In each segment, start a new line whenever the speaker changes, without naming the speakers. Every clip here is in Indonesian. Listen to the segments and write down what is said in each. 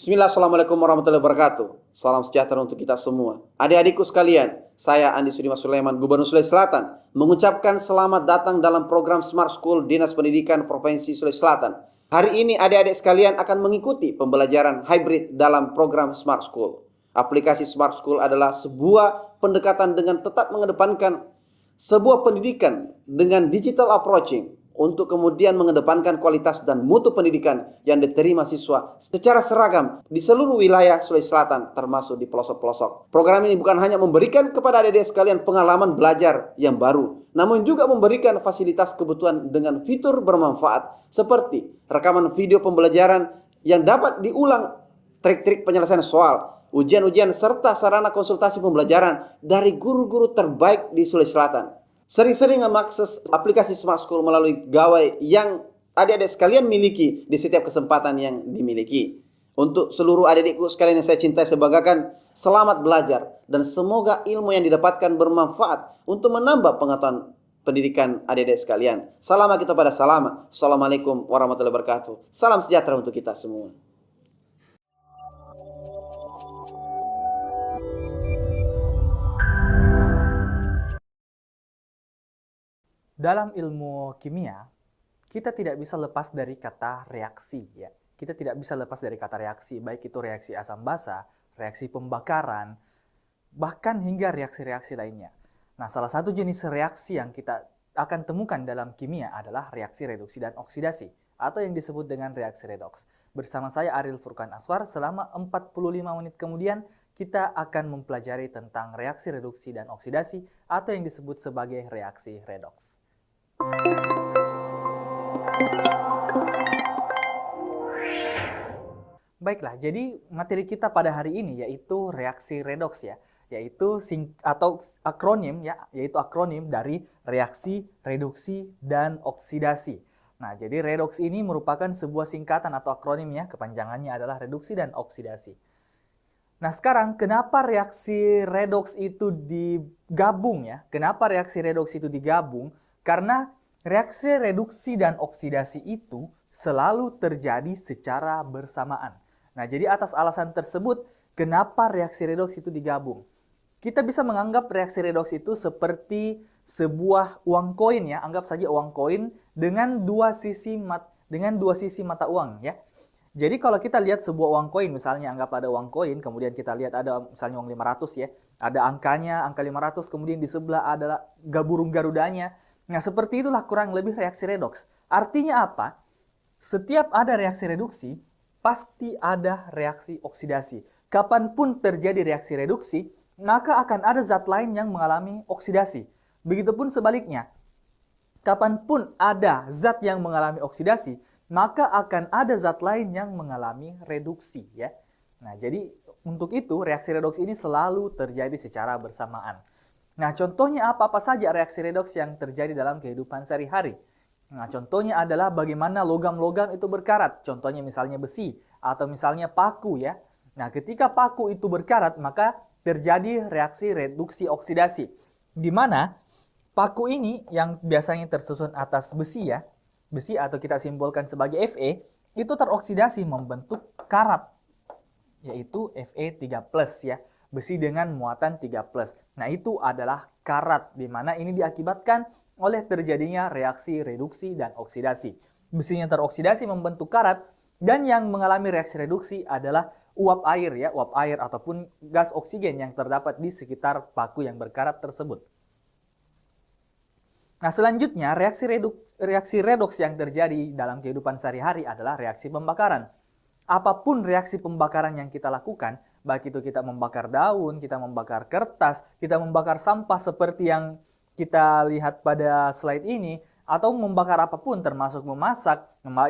Bismillah, Assalamualaikum warahmatullahi wabarakatuh. Salam sejahtera untuk kita semua. Adik-adikku sekalian, saya Andi Sudimas Sulaiman, Gubernur Sulawesi Selatan, mengucapkan selamat datang dalam program Smart School Dinas Pendidikan Provinsi Sulawesi Selatan. Hari ini adik-adik sekalian akan mengikuti pembelajaran hybrid dalam program Smart School. Aplikasi Smart School adalah sebuah pendekatan dengan tetap mengedepankan sebuah pendidikan dengan digital approaching, untuk kemudian mengedepankan kualitas dan mutu pendidikan yang diterima siswa secara seragam di seluruh wilayah Sulawesi Selatan, termasuk di pelosok-pelosok. Program ini bukan hanya memberikan kepada adik-adik sekalian pengalaman belajar yang baru, namun juga memberikan fasilitas kebutuhan dengan fitur bermanfaat seperti rekaman video pembelajaran yang dapat diulang, trik-trik penyelesaian soal, ujian-ujian, serta sarana konsultasi pembelajaran dari guru-guru terbaik di Sulawesi Selatan. Sering-sering mengakses aplikasi Smart School melalui gawai yang adik-adik sekalian miliki di setiap kesempatan yang dimiliki. Untuk seluruh adik-adikku sekalian yang saya cintai, saya banggakan, selamat belajar dan semoga ilmu yang didapatkan bermanfaat untuk menambah pengetahuan pendidikan adik-adik sekalian. Salam kita pada salam. Assalamualaikum warahmatullahi wabarakatuh. Salam sejahtera untuk kita semua.
Dalam ilmu kimia, kita tidak bisa lepas dari kata reaksi, ya. Kita tidak bisa lepas dari kata reaksi, baik itu reaksi asam basa, reaksi pembakaran, bahkan hingga reaksi-reaksi lainnya. Nah, salah satu jenis reaksi yang kita akan temukan dalam kimia adalah reaksi reduksi dan oksidasi, atau yang disebut dengan reaksi redoks. Bersama saya Ariel Furkan Aswar, selama 45 menit kemudian kita akan mempelajari tentang reaksi reduksi dan oksidasi, atau yang disebut sebagai reaksi redoks. Baiklah, jadi materi kita pada hari ini yaitu reaksi redoks, ya, yaitu akronim dari reaksi, reduksi, dan oksidasi. Nah, jadi redoks ini merupakan sebuah singkatan atau akronim, ya, kepanjangannya adalah reduksi dan oksidasi. Nah, sekarang kenapa reaksi redoks itu digabung, ya? Kenapa reaksi redoks itu digabung? Karena reaksi reduksi dan oksidasi itu selalu terjadi secara bersamaan. Nah, jadi atas alasan tersebut, kenapa reaksi redoks itu digabung? Kita bisa menganggap reaksi redoks itu seperti sebuah uang koin, ya. Anggap saja uang koin dengan dua sisi mata uang, ya. Jadi kalau kita lihat sebuah uang koin, misalnya anggap ada uang koin, kemudian kita lihat ada misalnya uang 500, ya. Ada angkanya, angka 500, kemudian di sebelah ada burung garudanya. Nah, seperti itulah kurang lebih reaksi redoks. Artinya apa? Setiap ada reaksi reduksi, pasti ada reaksi oksidasi. Kapanpun terjadi reaksi reduksi, maka akan ada zat lain yang mengalami oksidasi. Begitupun sebaliknya, kapanpun ada zat yang mengalami oksidasi, maka akan ada zat lain yang mengalami reduksi, ya. Nah, jadi untuk itu reaksi redoks ini selalu terjadi secara bersamaan. Nah, contohnya apa saja reaksi redoks yang terjadi dalam kehidupan sehari-hari? Nah, contohnya adalah bagaimana logam-logam itu berkarat. Contohnya misalnya besi atau misalnya paku, ya. Nah, ketika paku itu berkarat, maka terjadi reaksi reduksi oksidasi. Di mana paku ini yang biasanya tersusun atas besi, ya. Besi atau kita simbolkan sebagai Fe, itu teroksidasi membentuk karat, yaitu Fe3+, ya. Besi dengan muatan 3+. Nah, itu adalah karat, di mana ini diakibatkan oleh terjadinya reaksi reduksi dan oksidasi. Besinya teroksidasi membentuk karat, dan yang mengalami reaksi reduksi adalah uap air, ya, uap air ataupun gas oksigen yang terdapat di sekitar paku yang berkarat tersebut. Nah, selanjutnya reaksi redoks yang terjadi dalam kehidupan sehari-hari adalah reaksi pembakaran. Apapun reaksi pembakaran yang kita lakukan, baik itu kita membakar daun, kita membakar kertas, kita membakar sampah seperti yang kita lihat pada slide ini, atau membakar apapun termasuk memasak,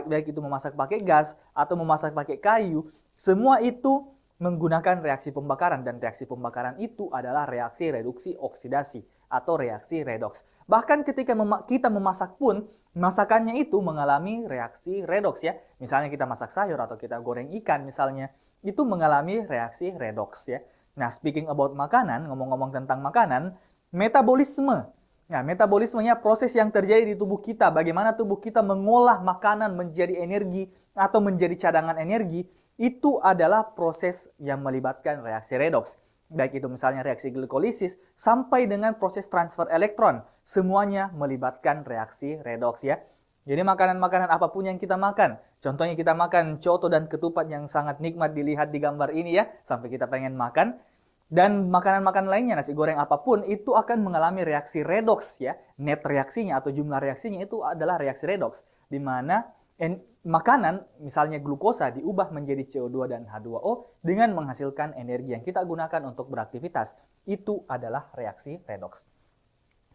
baik itu memasak pakai gas atau memasak pakai kayu, semua itu menggunakan reaksi pembakaran, dan reaksi pembakaran itu adalah reaksi reduksi oksidasi atau reaksi redoks. Bahkan ketika kita memasak pun, masakannya itu mengalami reaksi redoks, ya. Misalnya kita masak sayur atau kita goreng ikan misalnya, itu mengalami reaksi redoks, ya. Nah, speaking about makanan, ngomong-ngomong tentang makanan, metabolisme. Nah, metabolismenya proses yang terjadi di tubuh kita, bagaimana tubuh kita mengolah makanan menjadi energi atau menjadi cadangan energi, itu adalah proses yang melibatkan reaksi redoks. Baik itu misalnya reaksi glikolisis sampai dengan proses transfer elektron, semuanya melibatkan reaksi redoks ya. Jadi makanan-makanan apapun yang kita makan, contohnya kita makan coto dan ketupat yang sangat nikmat dilihat di gambar ini ya, sampai kita pengen makan. Dan makanan-makanan lainnya, nasi goreng apapun, itu akan mengalami reaksi redoks ya. Net reaksinya atau jumlah reaksinya itu adalah reaksi redoks. Di mana makanan, misalnya glukosa, diubah menjadi CO2 dan H2O dengan menghasilkan energi yang kita gunakan untuk beraktivitas. Itu adalah reaksi redoks.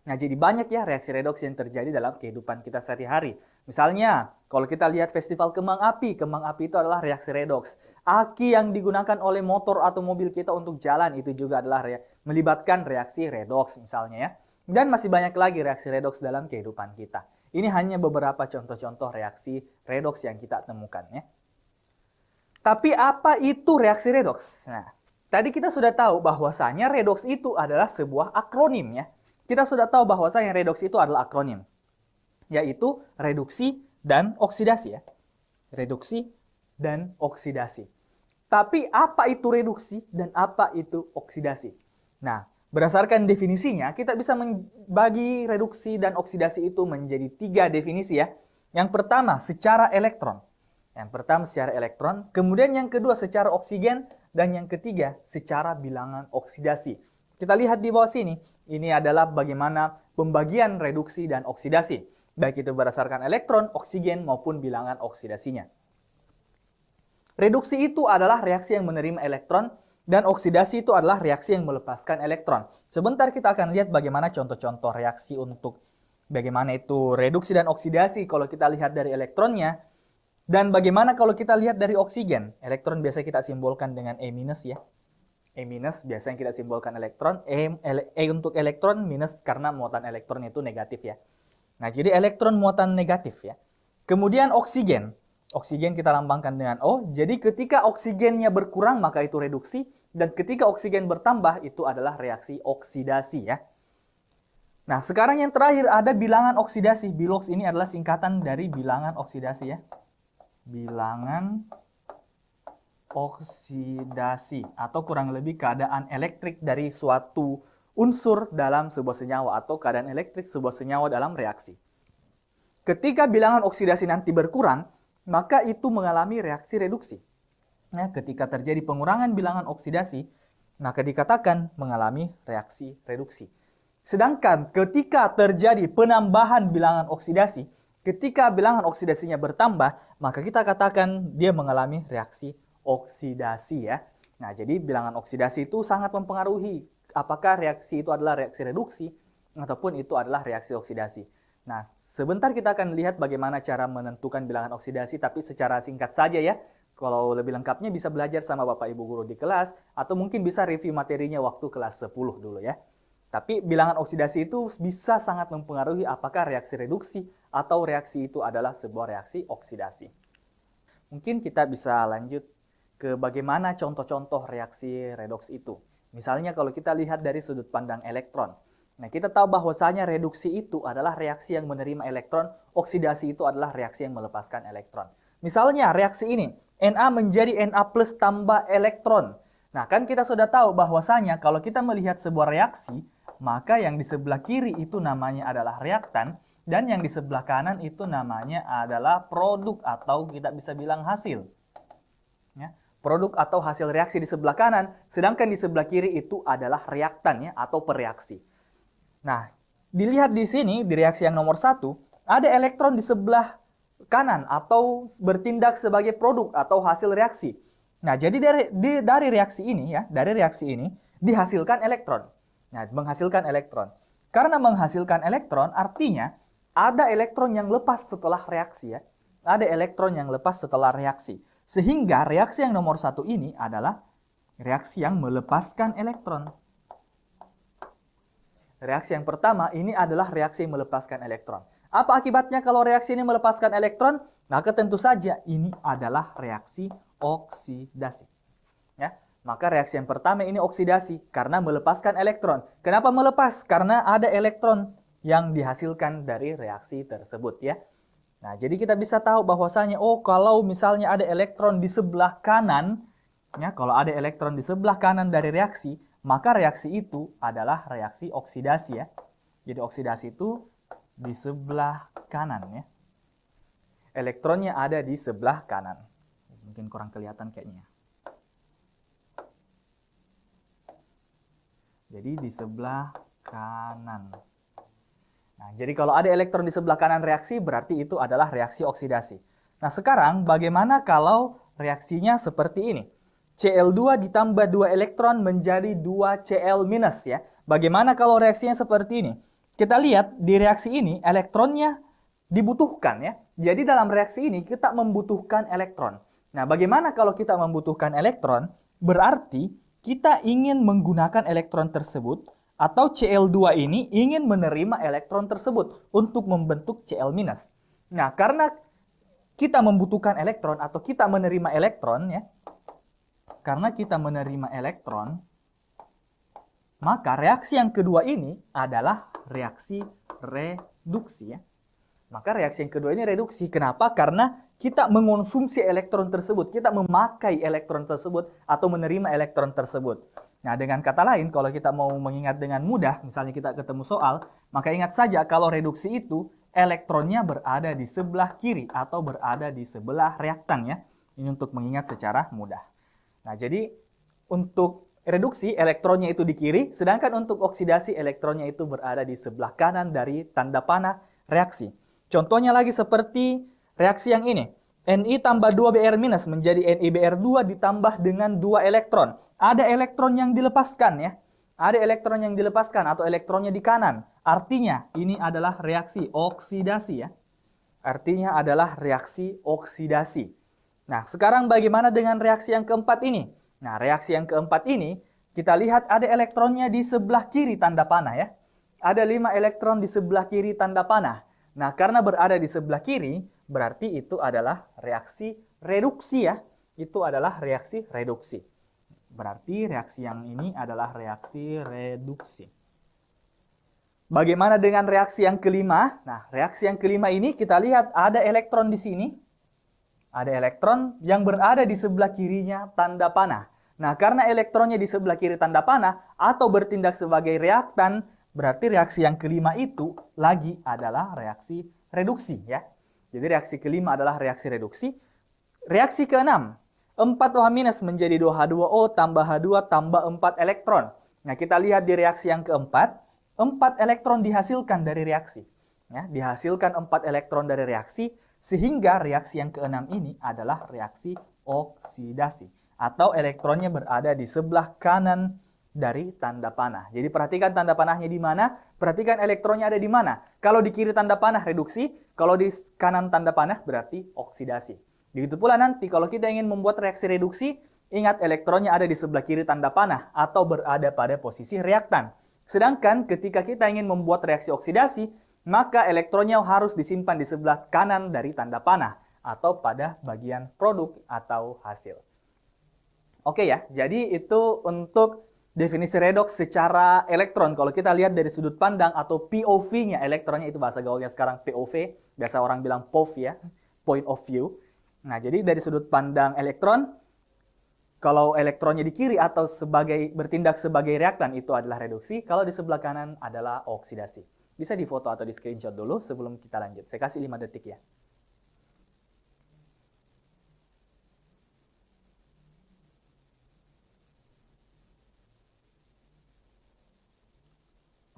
Nah, jadi banyak ya reaksi redoks yang terjadi dalam kehidupan kita sehari-hari. Misalnya, kalau kita lihat festival kembang api itu adalah reaksi redoks. Aki yang digunakan oleh motor atau mobil kita untuk jalan itu juga adalah melibatkan reaksi redoks misalnya ya. Dan masih banyak lagi reaksi redoks dalam kehidupan kita. Ini hanya beberapa contoh-contoh reaksi redoks yang kita temukan ya. Tapi apa itu reaksi redoks? Nah, tadi kita sudah tahu bahwasanya redoks itu adalah sebuah akronim ya. Kita sudah tahu bahwasanya redoks itu adalah akronim, yaitu reduksi dan oksidasi ya. Reduksi dan oksidasi. Tapi apa itu reduksi dan apa itu oksidasi? Nah, berdasarkan definisinya, kita bisa membagi reduksi dan oksidasi itu menjadi 3 definisi ya. Yang pertama, secara elektron. Kemudian yang kedua secara oksigen, dan yang ketiga secara bilangan oksidasi. Kita lihat di bawah sini, ini adalah bagaimana pembagian reduksi dan oksidasi. Baik itu berdasarkan elektron, oksigen, maupun bilangan oksidasinya. Reduksi itu adalah reaksi yang menerima elektron, dan oksidasi itu adalah reaksi yang melepaskan elektron. Sebentar kita akan lihat bagaimana contoh-contoh reaksi untuk bagaimana itu reduksi dan oksidasi kalau kita lihat dari elektronnya. Dan bagaimana kalau kita lihat dari oksigen. Elektron biasa kita simbolkan dengan E- ya. E- biasanya kita simbolkan elektron. E untuk elektron, minus karena muatan elektron itu negatif ya. Nah, jadi elektron muatan negatif ya. Kemudian oksigen. Oksigen kita lambangkan dengan O. Jadi ketika oksigennya berkurang maka itu reduksi. Dan ketika oksigen bertambah itu adalah reaksi oksidasi ya. Nah, sekarang yang terakhir ada bilangan oksidasi. Bilox ini adalah singkatan dari bilangan oksidasi ya. Bilangan oksidasi atau kurang lebih keadaan elektrik dari suatu unsur dalam sebuah senyawa atau keadaan elektrik sebuah senyawa dalam reaksi. Ketika bilangan oksidasi nanti berkurang, maka itu mengalami reaksi reduksi. Nah, ketika terjadi pengurangan bilangan oksidasi, maka dikatakan mengalami reaksi reduksi. Sedangkan ketika terjadi penambahan bilangan oksidasi, ketika bilangan oksidasinya bertambah, maka kita katakan dia mengalami reaksi oksidasi ya. Nah, jadi bilangan oksidasi itu sangat mempengaruhi apakah reaksi itu adalah reaksi reduksi ataupun itu adalah reaksi oksidasi. Nah, sebentar kita akan lihat bagaimana cara menentukan bilangan oksidasi, tapi secara singkat saja ya. Kalau lebih lengkapnya bisa belajar sama Bapak Ibu Guru di kelas, atau mungkin bisa review materinya waktu kelas 10 dulu ya. Tapi bilangan oksidasi itu bisa sangat mempengaruhi apakah reaksi reduksi atau reaksi itu adalah sebuah reaksi oksidasi. Mungkin kita bisa lanjut ke bagaimana contoh-contoh reaksi redoks itu. Misalnya kalau kita lihat dari sudut pandang elektron. Nah, kita tahu bahwasanya reduksi itu adalah reaksi yang menerima elektron, oksidasi itu adalah reaksi yang melepaskan elektron. Misalnya reaksi ini, Na menjadi Na plus tambah elektron. Nah, kan kita sudah tahu bahwasanya kalau kita melihat sebuah reaksi, maka yang di sebelah kiri itu namanya adalah reaktan, dan yang di sebelah kanan itu namanya adalah produk atau kita bisa bilang hasil. Ya, produk atau hasil reaksi di sebelah kanan, sedangkan di sebelah kiri itu adalah reaktan ya, atau pereaksi. Nah, dilihat di sini, di reaksi yang nomor 1, ada elektron di sebelah kanan atau bertindak sebagai produk atau hasil reaksi. Nah, jadi dari reaksi ini ya, dari reaksi ini dihasilkan elektron. Nah, menghasilkan elektron. Karena menghasilkan elektron artinya ada elektron yang lepas setelah reaksi ya. Ada elektron yang lepas setelah reaksi. Sehingga reaksi yang nomor 1 ini adalah reaksi yang melepaskan elektron. Reaksi yang pertama ini adalah reaksi yang melepaskan elektron. Apa akibatnya kalau reaksi ini melepaskan elektron? Maka tentu saja ini adalah reaksi oksidasi. Ya, maka reaksi yang pertama ini oksidasi karena melepaskan elektron. Kenapa melepas? Karena ada elektron yang dihasilkan dari reaksi tersebut ya. Nah, jadi kita bisa tahu bahwasanya, oh kalau misalnya ada elektron di sebelah kanan, ya, kalau ada elektron di sebelah kanan dari reaksi, maka reaksi itu adalah reaksi oksidasi ya. Jadi oksidasi itu di sebelah kanan ya. Elektronnya ada di sebelah kanan. Mungkin kurang kelihatan kayaknya. Jadi di sebelah kanan. Nah, jadi kalau ada elektron di sebelah kanan reaksi, berarti itu adalah reaksi oksidasi. Nah, sekarang bagaimana kalau reaksinya seperti ini? Cl2 ditambah 2 elektron menjadi 2 Cl minus ya. Bagaimana kalau reaksinya seperti ini? Kita lihat di reaksi ini elektronnya dibutuhkan ya. Jadi dalam reaksi ini kita membutuhkan elektron. Nah, bagaimana kalau kita membutuhkan elektron? Berarti kita ingin menggunakan elektron tersebut atau Cl2 ini ingin menerima elektron tersebut untuk membentuk Cl-. Nah, karena kita membutuhkan elektron atau kita menerima elektron ya. Karena kita menerima elektron, maka reaksi yang kedua ini adalah reaksi reduksi ya. Maka reaksi yang kedua ini reduksi. Kenapa? Karena kita mengonsumsi elektron tersebut, kita memakai elektron tersebut atau menerima elektron tersebut. Nah, dengan kata lain, kalau kita mau mengingat dengan mudah, misalnya kita ketemu soal, maka ingat saja kalau reduksi itu elektronnya berada di sebelah kiri atau berada di sebelah reaktan ya. Ini untuk mengingat secara mudah. Nah, jadi untuk reduksi elektronnya itu di kiri, sedangkan untuk oksidasi elektronnya itu berada di sebelah kanan dari tanda panah reaksi. Contohnya lagi seperti reaksi yang ini. Ni tambah 2Br minus menjadi NiBr2 ditambah dengan 2 elektron. Ada elektron yang dilepaskan ya. Ada elektron yang dilepaskan atau elektronnya di kanan. Artinya ini adalah reaksi oksidasi ya. Artinya adalah reaksi oksidasi. Nah, sekarang bagaimana dengan reaksi yang keempat ini? Nah, reaksi yang keempat ini kita lihat ada elektronnya di sebelah kiri tanda panah ya. Ada 5 elektron di sebelah kiri tanda panah. Nah, karena berada di sebelah kiri, berarti itu adalah reaksi reduksi ya. Itu adalah reaksi reduksi. Berarti reaksi yang ini adalah reaksi reduksi. Bagaimana dengan reaksi yang kelima? Nah, reaksi yang kelima ini kita lihat ada elektron di sini. Ada elektron yang berada di sebelah kirinya tanda panah. Nah, karena elektronnya di sebelah kiri tanda panah atau bertindak sebagai reaktan, berarti reaksi yang kelima itu lagi adalah reaksi reduksi ya. Jadi reaksi kelima adalah reaksi reduksi. Reaksi keenam, 4OH- menjadi 2H2O tambah H2 tambah 4 elektron. Nah, kita lihat di reaksi yang keempat, 4 elektron dihasilkan dari reaksi. Ya, dihasilkan 4 elektron dari reaksi, sehingga reaksi yang keenam ini adalah reaksi oksidasi. Atau elektronnya berada di sebelah kanan dari tanda panah. Jadi perhatikan tanda panahnya di mana, perhatikan elektronnya ada di mana. Kalau di kiri tanda panah reduksi, kalau di kanan tanda panah berarti oksidasi. Begitu pula nanti kalau kita ingin membuat reaksi reduksi, ingat elektronnya ada di sebelah kiri tanda panah atau berada pada posisi reaktan. Sedangkan ketika kita ingin membuat reaksi oksidasi, maka elektronnya harus disimpan di sebelah kanan dari tanda panah atau pada bagian produk atau hasil. Oke ya, jadi itu untuk definisi redoks secara elektron. Kalau kita lihat dari sudut pandang atau POV-nya, elektronnya itu bahasa gaulnya sekarang POV, biasa orang bilang POV ya, point of view. Nah, jadi dari sudut pandang elektron, kalau elektronnya di kiri atau bertindak sebagai reaktan itu adalah reduksi, kalau di sebelah kanan adalah oksidasi. Bisa difoto atau di screenshot dulu sebelum kita lanjut. Saya kasih 5 detik ya.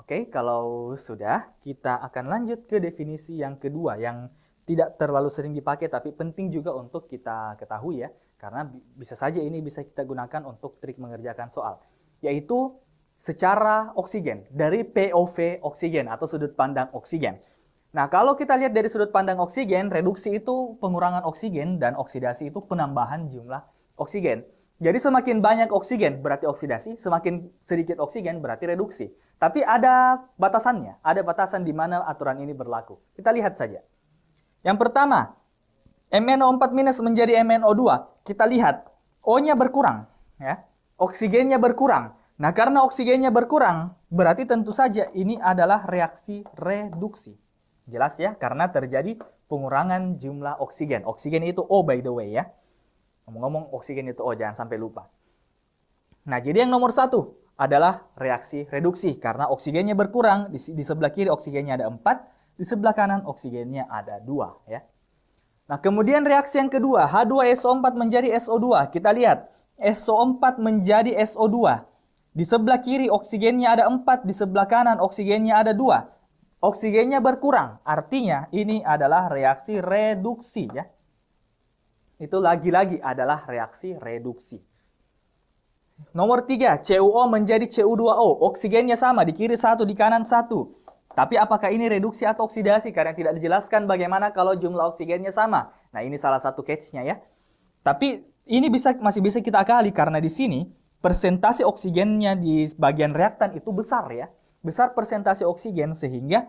Oke, kalau sudah, kita akan lanjut ke definisi yang kedua yang tidak terlalu sering dipakai tapi penting juga untuk kita ketahui ya. Karena bisa saja ini bisa kita gunakan untuk trik mengerjakan soal. Yaitu secara oksigen, dari POV oksigen atau sudut pandang oksigen. Nah, kalau kita lihat dari sudut pandang oksigen, reduksi itu pengurangan oksigen dan oksidasi itu penambahan jumlah oksigen. Jadi semakin banyak oksigen berarti oksidasi, semakin sedikit oksigen berarti reduksi. Tapi ada batasannya, ada batasan di mana aturan ini berlaku. Kita lihat saja. Yang pertama, MnO4- menjadi MnO2. Kita lihat, O-nya berkurang, ya. Oksigennya berkurang. Nah, karena oksigennya berkurang, berarti tentu saja ini adalah reaksi reduksi. Jelas ya, karena terjadi pengurangan jumlah oksigen. Oksigen itu O by the way ya. Ngomong-ngomong oksigen itu O, jangan sampai lupa. Nah, jadi yang nomor 1 adalah reaksi reduksi. Karena oksigennya berkurang, di sebelah kiri oksigennya ada 4, di sebelah kanan oksigennya ada 2 ya. Nah, kemudian reaksi yang kedua, H2SO4 menjadi SO2. Kita lihat, SO4 menjadi SO2. Di sebelah kiri oksigennya ada 4, di sebelah kanan oksigennya ada 2. Oksigennya berkurang, artinya ini adalah reaksi reduksi ya. Itu lagi-lagi adalah reaksi reduksi. Nomor 3, CuO menjadi Cu2O. Oksigennya sama, di kiri 1, di kanan 1. Tapi apakah ini reduksi atau oksidasi? Karena tidak dijelaskan bagaimana kalau jumlah oksigennya sama. Nah, ini salah satu catch-nya ya. Tapi ini masih bisa kita akali karena di sini persentase oksigennya di bagian reaktan itu besar ya. Besar persentase oksigen sehingga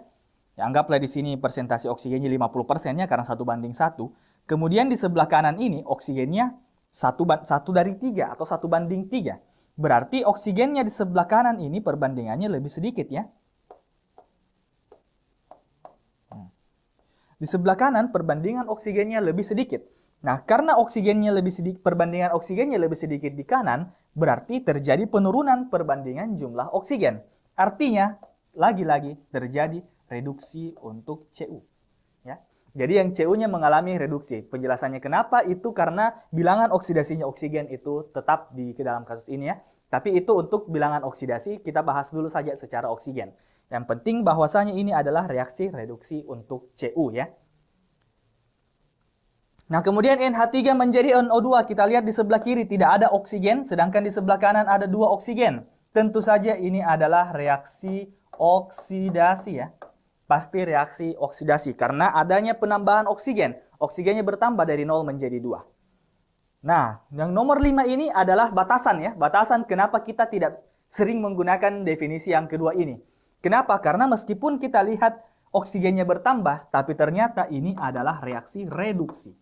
ya, anggaplah di sini persentase oksigennya 50% ya karena 1:1. Kemudian di sebelah kanan ini oksigennya 1/3 atau 1:3. Berarti oksigennya di sebelah kanan ini perbandingannya lebih sedikit ya. Di sebelah kanan perbandingan oksigennya lebih sedikit. Nah, karena oksigennya lebih sedikit, perbandingan oksigennya lebih sedikit di kanan, berarti terjadi penurunan perbandingan jumlah oksigen. Artinya, lagi-lagi terjadi reduksi untuk Cu. Ya. Jadi yang Cu-nya mengalami reduksi. Penjelasannya kenapa? Itu karena bilangan oksidasinya oksigen itu tetap di dalam kasus ini ya. Tapi itu untuk bilangan oksidasi, kita bahas dulu saja secara oksigen. Yang penting bahwasanya ini adalah reaksi reduksi untuk Cu ya. Nah, kemudian NH3 menjadi NO2. Kita lihat di sebelah kiri tidak ada oksigen, sedangkan di sebelah kanan ada 2 oksigen. Tentu saja ini adalah reaksi oksidasi ya. Pasti reaksi oksidasi karena adanya penambahan oksigen. Oksigennya bertambah dari 0 menjadi 2. Nah, yang nomor 5 ini adalah batasan ya. Batasan kenapa kita tidak sering menggunakan definisi yang kedua ini. Kenapa? Karena meskipun kita lihat oksigennya bertambah, tapi ternyata ini adalah reaksi reduksi.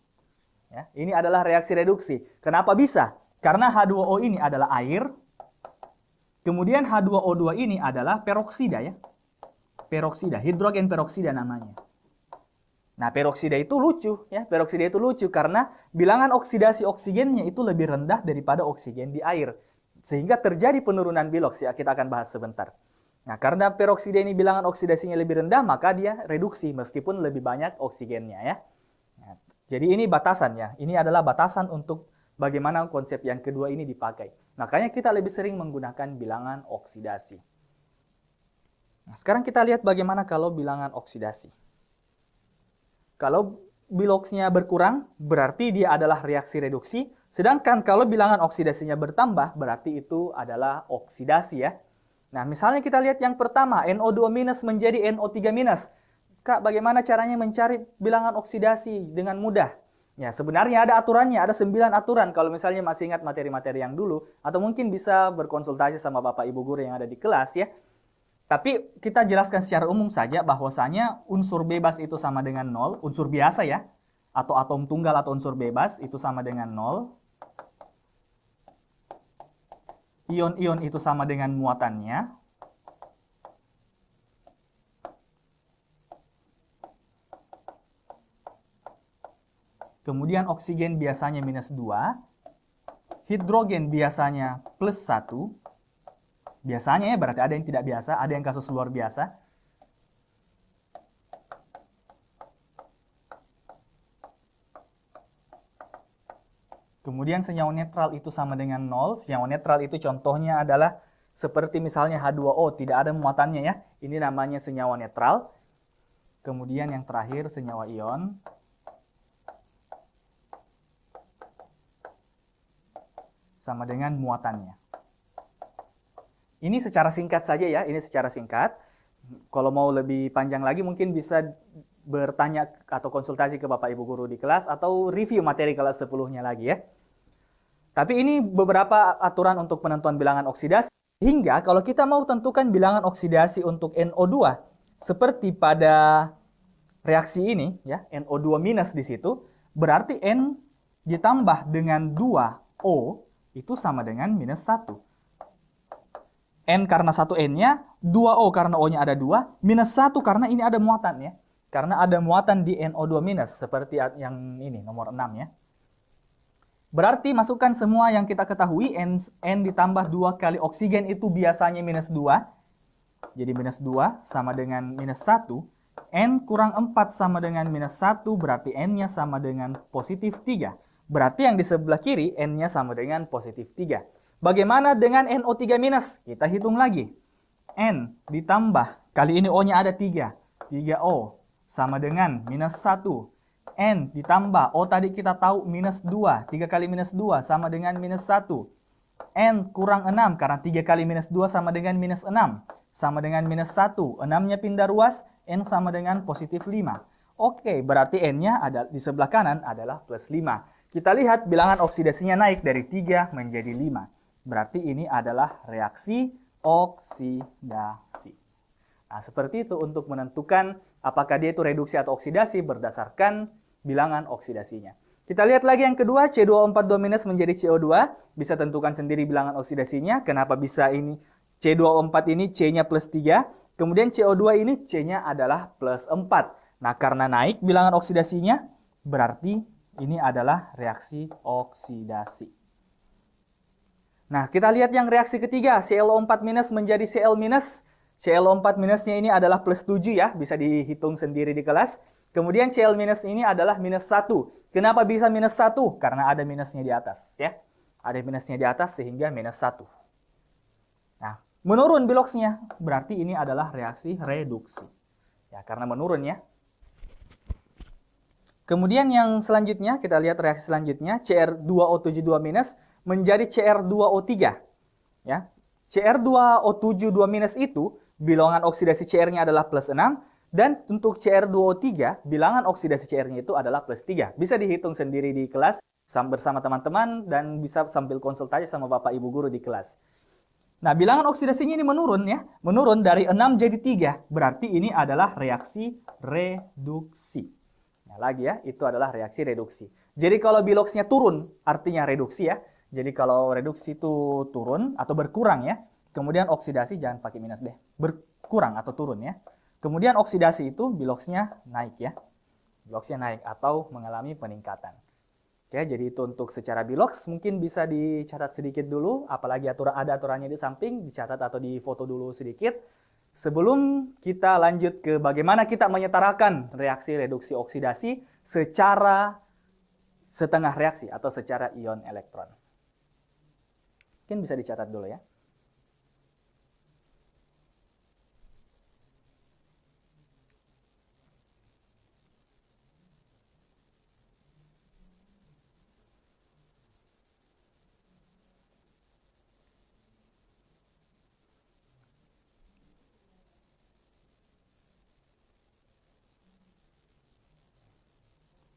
Ya, ini adalah reaksi reduksi. Kenapa bisa? Karena H2O ini adalah air, kemudian H2O2 ini adalah peroksida ya. Peroksida, hidrogen peroksida namanya. Nah, peroksida itu lucu ya. Peroksida itu lucu karena bilangan oksidasi oksigennya itu lebih rendah daripada oksigen di air. Sehingga terjadi penurunan biloks ya. Kita akan bahas sebentar. Nah, karena peroksida ini bilangan oksidasinya lebih rendah, maka dia reduksi meskipun lebih banyak oksigennya ya. Nah, jadi ini batasannya. Ini adalah batasan untuk bagaimana konsep yang kedua ini dipakai. Makanya kita lebih sering menggunakan bilangan oksidasi. Nah, sekarang kita lihat bagaimana kalau bilangan oksidasi. Kalau biloksnya berkurang, berarti dia adalah reaksi reduksi. Sedangkan kalau bilangan oksidasinya bertambah, berarti itu adalah oksidasi ya. Nah, misalnya kita lihat yang pertama, NO2- menjadi NO3-. Kak, bagaimana caranya mencari bilangan oksidasi dengan mudah? Ya, sebenarnya ada aturannya, ada 9 aturan. Kalau misalnya masih ingat materi-materi yang dulu, atau mungkin bisa berkonsultasi sama Bapak Ibu Guru yang ada di kelas ya. Tapi kita jelaskan secara umum saja bahwasanya unsur bebas itu sama dengan 0, unsur biasa ya, atau atom tunggal atau unsur bebas itu sama dengan 0. Ion-ion itu sama dengan muatannya. Kemudian oksigen biasanya -2. Hidrogen biasanya +1. Biasanya ya, berarti ada yang tidak biasa, ada yang kasus luar biasa. Kemudian senyawa netral itu sama dengan 0. Senyawa netral itu contohnya adalah seperti misalnya H2O, tidak ada muatannya ya. Ini namanya senyawa netral. Kemudian yang terakhir senyawa ion. Sama dengan muatannya. Ini secara singkat saja ya, ini secara singkat. Kalau mau lebih panjang lagi mungkin bisa bertanya atau konsultasi ke Bapak Ibu Guru di kelas atau review materi kelas 10-nya lagi ya. Tapi ini beberapa aturan untuk penentuan bilangan oksidasi. Hingga kalau kita mau tentukan bilangan oksidasi untuk NO2 seperti pada reaksi ini ya, NO2- di situ, berarti N ditambah dengan 2O itu sama dengan -1. N karena 1 N-nya, 2O karena O-nya ada 2, -1 karena ini ada muatan ya. karena ada muatan di NO2- seperti yang ini, nomor 6 ya. Berarti masukkan semua yang kita ketahui, N ditambah 2 kali oksigen itu biasanya minus 2. Jadi minus 2 sama dengan minus 1. N kurang 4 sama dengan minus 1, berarti N-nya sama dengan positif 3. Berarti yang di sebelah kiri, N-nya sama dengan positif 3. Bagaimana dengan NO3-? Kita hitung lagi. N ditambah, kali ini O-nya ada 3. 3O sama dengan minus 1. N ditambah, O tadi kita tahu minus 2. 3 kali minus 2 sama dengan minus 1. N kurang 6, karena 3 kali minus 2 sama dengan minus 6. Sama dengan minus 1. 6-nya pindah ruas, N sama dengan positif 5. Oke, berarti N-nya di sebelah kanan adalah plus 5. Kita lihat bilangan oksidasinya naik dari 3 menjadi 5. Berarti ini adalah reaksi oksidasi. Nah, seperti itu untuk menentukan apakah dia itu reduksi atau oksidasi berdasarkan bilangan oksidasinya. Kita lihat lagi yang kedua, C2O4- menjadi CO2. Bisa tentukan sendiri bilangan oksidasinya. Kenapa bisa ini C2O4 ini C-nya plus 3. Kemudian CO2 ini C-nya adalah plus 4. Nah, karena naik bilangan oksidasinya, berarti ini adalah reaksi oksidasi. Nah, kita lihat yang reaksi ketiga, ClO4- menjadi Cl-. ClO4- ini adalah plus 7 ya, bisa dihitung sendiri di kelas. Kemudian Cl- ini adalah minus 1. Kenapa bisa minus 1? Karena ada minusnya di atas ya. Ada minusnya di atas sehingga minus 1. Nah, menurun biloxnya, berarti ini adalah reaksi reduksi. Ya, karena menurun ya. Kemudian yang selanjutnya, kita lihat reaksi selanjutnya, Cr2O72- menjadi Cr2O3. Ya. Cr2O72- itu bilangan oksidasi Cr-nya adalah plus 6. Dan untuk Cr2O3, bilangan oksidasi Cr-nya itu adalah plus 3. Bisa dihitung sendiri di kelas bersama teman-teman dan bisa sambil konsultasi sama Bapak Ibu guru di kelas. Nah, bilangan oksidasinya ini menurun ya. Menurun dari 6 jadi 3. Berarti ini adalah reaksi reduksi. Nah, lagi ya, itu adalah reaksi reduksi. Jadi kalau biloxnya turun, artinya reduksi ya. Jadi kalau reduksi itu turun atau berkurang ya. Kemudian oksidasi jangan pakai minus deh. Berkurang atau turun ya. Kemudian oksidasi itu biloxnya naik ya. Biloxnya naik atau mengalami peningkatan. Oke, jadi itu untuk secara bilox mungkin bisa dicatat sedikit dulu. Apalagi ada aturannya di samping, dicatat atau difoto dulu sedikit. Sebelum kita lanjut ke bagaimana kita menyetarakan reaksi reduksi oksidasi secara setengah reaksi atau secara ion elektron. Mungkin bisa dicatat dulu ya.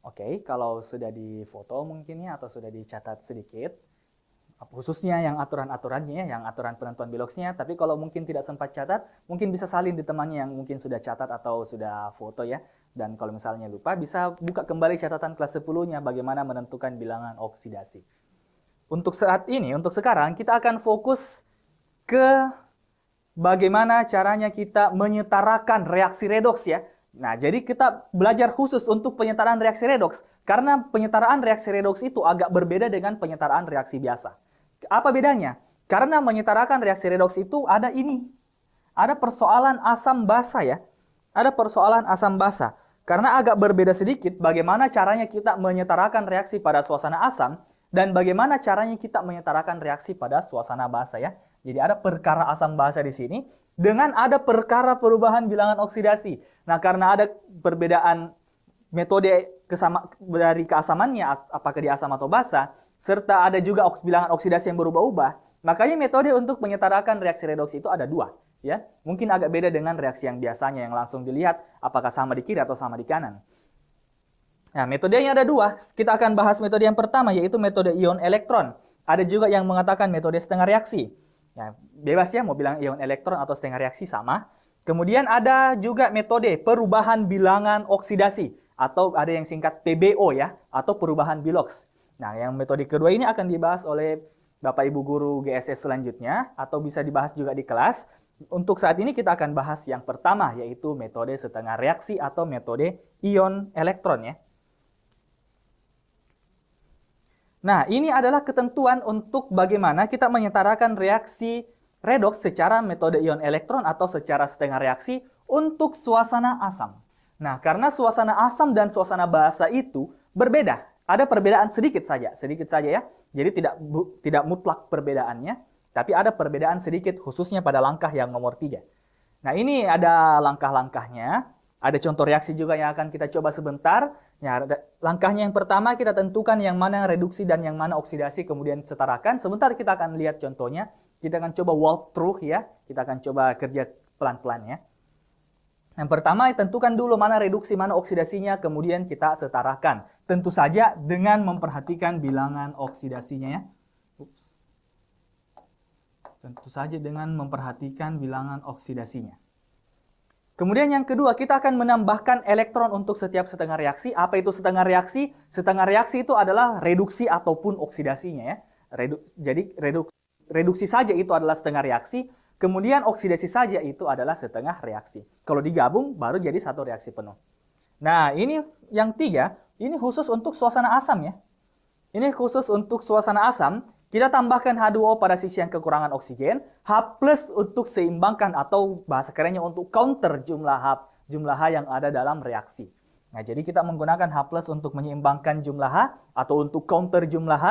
Oke, kalau sudah difoto mungkin ya atau sudah dicatat sedikit, khususnya yang aturan-aturannya, yang aturan penentuan biloxnya. Tapi kalau mungkin tidak sempat catat, mungkin bisa salin di temannya yang mungkin sudah catat atau sudah foto ya. Dan kalau misalnya lupa, bisa buka kembali catatan kelas 10-nya bagaimana menentukan bilangan oksidasi. Untuk saat ini, untuk sekarang, kita akan fokus ke bagaimana caranya kita menyetarakan reaksi redoks ya. Nah, jadi kita belajar khusus untuk penyetaraan reaksi redoks. Karena penyetaraan reaksi redoks itu agak berbeda dengan penyetaraan reaksi biasa. Apa bedanya? Karena menyetarakan reaksi redoks itu ada ini. Ada persoalan asam basa ya. Ada persoalan asam basa. Karena agak berbeda sedikit bagaimana caranya kita menyetarakan reaksi pada suasana asam dan bagaimana caranya kita menyetarakan reaksi pada suasana basa ya. Jadi ada perkara asam basa di sini dengan ada perkara perubahan bilangan oksidasi. Nah, karena ada perbedaan metode dari keasamannya, apakah dia asam atau basa, serta ada juga bilangan oksidasi yang berubah-ubah, makanya metode untuk menyetarakan reaksi redoks itu ada dua. Ya, mungkin agak beda dengan reaksi yang biasanya yang langsung dilihat apakah sama di kiri atau sama di kanan. Nah, metodenya ada dua. Kita akan bahas metode yang pertama, yaitu metode ion elektron. Ada juga yang mengatakan metode setengah reaksi. Ya, bebas ya, mau bilang ion elektron atau setengah reaksi sama. Kemudian ada juga metode perubahan bilangan oksidasi. Atau ada yang singkat PBO ya, atau perubahan bilox. Nah, yang metode kedua ini akan dibahas oleh Bapak Ibu Guru GSS selanjutnya, atau bisa dibahas juga di kelas. Untuk saat ini kita akan bahas yang pertama, yaitu metode setengah reaksi atau metode ion elektron ya. Nah, ini adalah ketentuan untuk bagaimana kita menyetarakan reaksi redoks secara metode ion elektron atau secara setengah reaksi untuk suasana asam. Nah, karena suasana asam dan suasana basa itu berbeda. Ada perbedaan sedikit saja ya. Jadi tidak mutlak perbedaannya, tapi ada perbedaan sedikit khususnya pada langkah yang nomor 3. Nah, ini ada langkah-langkahnya. Ada contoh reaksi juga yang akan kita coba sebentar. Ya, langkahnya yang pertama kita tentukan yang mana reduksi dan yang mana oksidasi, kemudian setarakan. Sebentar kita akan lihat contohnya. Kita akan coba walk through ya. Kita akan coba kerja pelan-pelan ya. Yang pertama tentukan dulu mana reduksi, mana oksidasinya, kemudian kita setarakan. Tentu saja dengan memperhatikan bilangan oksidasinya ya. Tentu saja dengan memperhatikan bilangan oksidasinya. Kemudian yang kedua, kita akan menambahkan elektron untuk setiap setengah reaksi. Apa itu setengah reaksi? Setengah reaksi itu adalah reduksi ataupun oksidasinya ya. Jadi reduksi saja itu adalah setengah reaksi, kemudian oksidasi saja itu adalah setengah reaksi. Kalau digabung baru jadi satu reaksi penuh. Nah, ini yang 3, ini khusus untuk suasana asam ya. Ini khusus untuk suasana asam. Kita tambahkan H2O pada sisi yang kekurangan oksigen, H+ untuk seimbangkan atau bahasa kerennya untuk counter jumlah H yang ada dalam reaksi. Nah, jadi kita menggunakan H+ untuk menyeimbangkan jumlah H atau untuk counter jumlah H.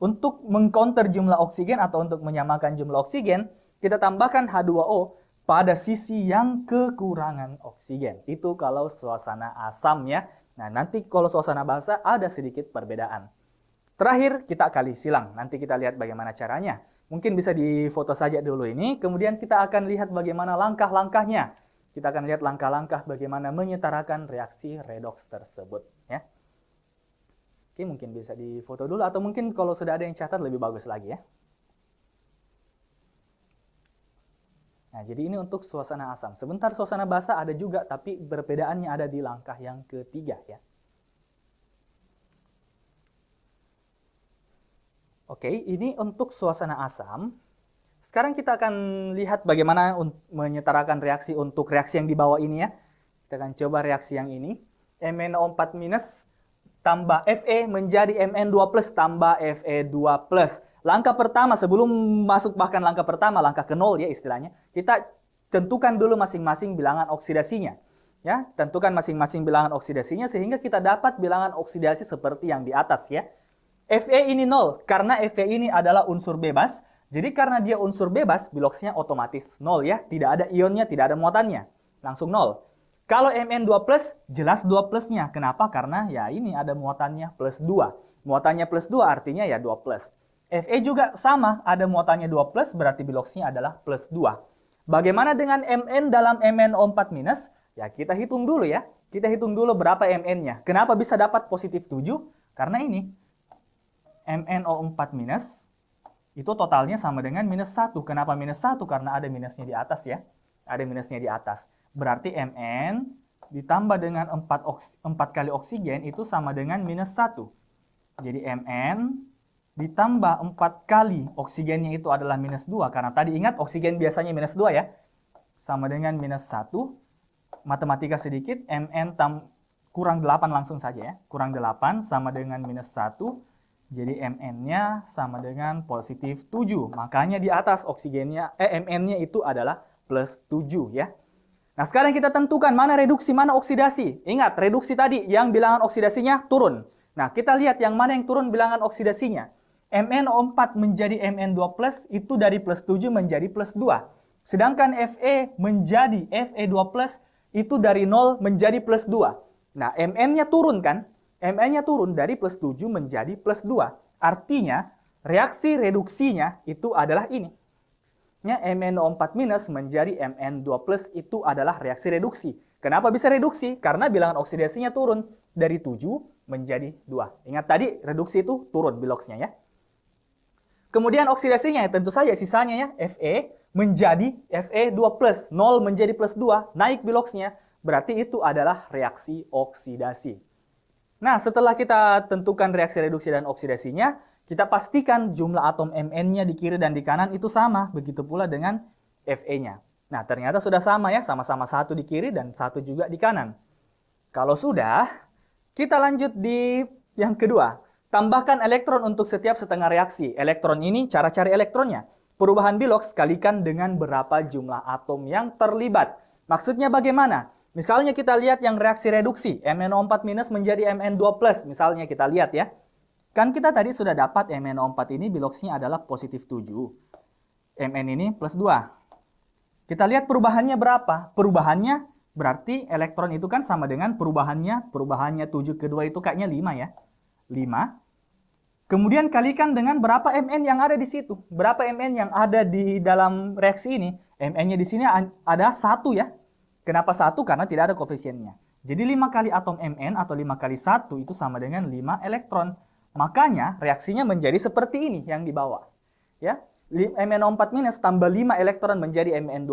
Untuk mengcounter jumlah oksigen atau untuk menyamakan jumlah oksigen, kita tambahkan H2O pada sisi yang kekurangan oksigen. Itu kalau suasana asam ya. Nah, nanti kalau suasana basa ada sedikit perbedaan. Terakhir, kita kali silang. Nanti kita lihat bagaimana caranya. Mungkin bisa difoto saja dulu ini, kemudian kita akan lihat bagaimana langkah-langkahnya. Kita akan lihat langkah-langkah bagaimana menyetarakan reaksi redoks tersebut. Ya. Oke, mungkin bisa difoto dulu, atau mungkin kalau sudah ada yang catat lebih bagus lagi ya. Nah, jadi ini untuk suasana asam. Sebentar suasana basa ada juga, tapi perbedaannya ada di langkah yang ketiga ya. Oke, ini untuk suasana asam. Sekarang kita akan lihat bagaimana menyetarakan reaksi untuk reaksi yang di bawah ini ya. Kita akan coba reaksi yang ini. MnO4- tambah Fe menjadi Mn2+ tambah Fe2+. Langkah pertama sebelum masuk bahkan langkah pertama, langkah ke 0 ya istilahnya, kita tentukan dulu masing-masing bilangan oksidasinya. Ya, tentukan masing-masing bilangan oksidasinya sehingga kita dapat bilangan oksidasi seperti yang di atas ya. Fe ini 0 karena Fe ini adalah unsur bebas. Jadi karena dia unsur bebas, biloxnya otomatis 0 ya. Tidak ada ionnya, tidak ada muatannya. Langsung 0. Kalau Mn2+, jelas 2 plusnya. Kenapa? Karena ya ini ada muatannya plus 2. Muatannya plus 2 artinya ya 2 plus. Fe juga sama, ada muatannya 2 plus, berarti biloxnya adalah plus 2. Bagaimana dengan Mn dalam MnO4-? Ya kita hitung dulu ya. Kita hitung dulu berapa Mn-nya. Kenapa bisa dapat positif 7? Karena ini. MnO4- itu totalnya sama dengan minus 1. Kenapa minus 1? Karena ada minusnya di atas ya. Ada minusnya di atas. Berarti Mn ditambah dengan 4 kali oksigen itu sama dengan minus 1. Jadi Mn ditambah 4 kali oksigennya itu adalah minus 2. Karena tadi ingat oksigen biasanya minus 2 ya. Sama dengan minus 1. Matematika sedikit. Mn kurang 8 langsung saja ya. Kurang 8 sama dengan minus 1. Jadi Mn-nya sama dengan positif 7. Makanya di atas oksigennya, Mn-nya itu adalah plus 7 ya. Nah sekarang kita tentukan mana reduksi, mana oksidasi. Ingat, reduksi tadi yang bilangan oksidasinya turun. Nah kita lihat yang mana yang turun bilangan oksidasinya. MnO4 menjadi Mn2+, itu dari plus 7 menjadi plus 2. Sedangkan Fe menjadi Fe2+, itu dari 0 menjadi plus 2. Nah Mn-nya turun kan? Mn-nya turun dari plus 7 menjadi plus 2. Artinya, reaksi reduksinya itu adalah ini. Ya, MnO4- menjadi Mn2+ itu adalah reaksi reduksi. Kenapa bisa reduksi? Karena bilangan oksidasinya turun dari 7 menjadi 2. Ingat tadi, reduksi itu turun biloxnya ya. Kemudian oksidasinya tentu saja sisanya ya, Fe menjadi Fe2+. 0 menjadi plus 2, naik biloxnya. Berarti itu adalah reaksi oksidasi. Nah, setelah kita tentukan reaksi reduksi dan oksidasinya, kita pastikan jumlah atom Mn-nya di kiri dan di kanan itu sama. Begitu pula dengan Fe-nya. Nah, ternyata sudah sama ya, sama-sama satu di kiri dan satu juga di kanan. Kalau sudah, kita lanjut di yang kedua. Tambahkan elektron untuk setiap setengah reaksi. Elektron ini cara cari elektronnya. Perubahan Bilox kalikan dengan berapa jumlah atom yang terlibat. Maksudnya bagaimana? Misalnya kita lihat yang reaksi reduksi, MnO4- menjadi Mn2+. Misalnya kita lihat ya. Kan kita tadi sudah dapat MnO4 ini Biloxnya adalah positif 7. Mn ini plus 2. Kita lihat perubahannya berapa? Perubahannya berarti elektron itu kan sama dengan perubahannya 7 ke 2 itu kayaknya 5 ya. 5. Kemudian kalikan dengan berapa Mn yang ada di situ. Berapa Mn yang ada di dalam reaksi ini? Mn-nya di sini ada 1 ya. Kenapa 1? Karena tidak ada koefisiennya. Jadi 5 kali atom Mn atau 5 kali 1 itu sama dengan 5 elektron. Makanya reaksinya menjadi seperti ini yang di bawah. Ya. MnO4- tambah 5 elektron menjadi Mn2+.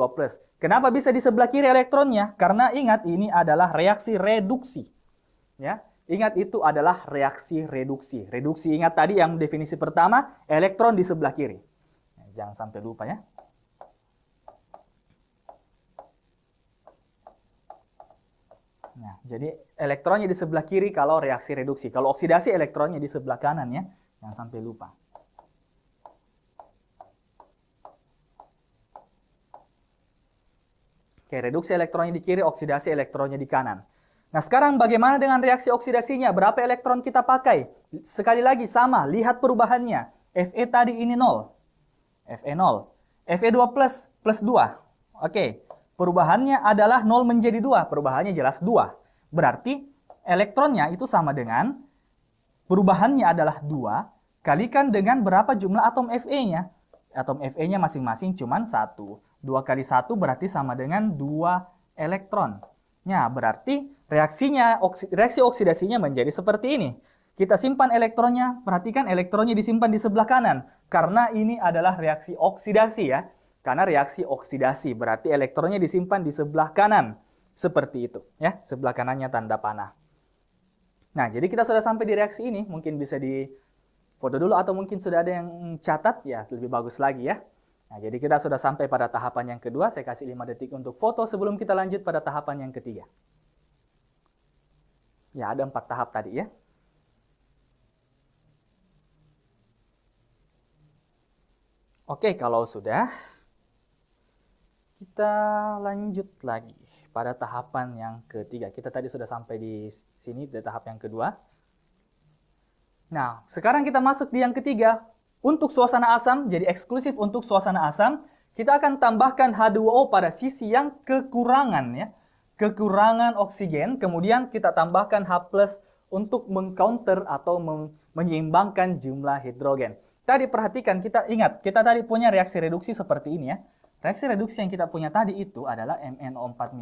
Kenapa bisa di sebelah kiri elektronnya? Karena ingat ini adalah reaksi reduksi. Ya, ingat itu adalah reaksi reduksi. Reduksi ingat tadi yang definisi pertama, elektron di sebelah kiri. Jangan sampai lupa ya. Nah, jadi elektronnya di sebelah kiri kalau reaksi reduksi. Kalau oksidasi elektronnya di sebelah kanan ya. Jangan sampai lupa. Oke, reduksi elektronnya di kiri, oksidasi elektronnya di kanan. Nah, sekarang bagaimana dengan reaksi oksidasinya? Berapa elektron kita pakai? Sekali lagi sama, lihat perubahannya. Fe tadi ini 0. Fe 0. Fe2 plus 2. Oke, perubahannya adalah 0 menjadi 2. Perubahannya jelas 2. Berarti elektronnya itu sama dengan perubahannya adalah 2 kalikan dengan berapa jumlah atom Fe-nya. Atom Fe-nya masing-masing cuma 1. 2 kali 1 berarti sama dengan 2 elektron. Nah, berarti reaksi oksidasinya menjadi seperti ini. Kita simpan elektronnya, perhatikan elektronnya disimpan di sebelah kanan. Karena ini adalah reaksi oksidasi ya. Karena reaksi oksidasi, berarti elektronnya disimpan di sebelah kanan. Seperti itu ya, sebelah kanannya tanda panah. Nah, jadi kita sudah sampai di reaksi ini. Mungkin bisa di foto dulu atau mungkin sudah ada yang catat, ya lebih bagus lagi ya. Nah, jadi kita sudah sampai pada tahapan yang kedua. Saya kasih 5 detik untuk foto sebelum kita lanjut pada tahapan yang ketiga. Ya, ada 4 tahap tadi ya. Oke, kalau sudah, kita lanjut lagi pada tahapan yang ketiga. Kita tadi sudah sampai di sini, di tahap yang kedua. Nah, sekarang kita masuk di yang ketiga. Untuk suasana asam, jadi eksklusif untuk suasana asam, kita akan tambahkan H2O pada sisi yang kekurangan ya. Kekurangan oksigen, kemudian kita tambahkan H+ untuk mengcounter atau menyeimbangkan jumlah hidrogen. Tadi perhatikan, kita ingat, kita tadi punya reaksi reduksi seperti ini ya. Reaksi reduksi yang kita punya tadi itu adalah MnO4-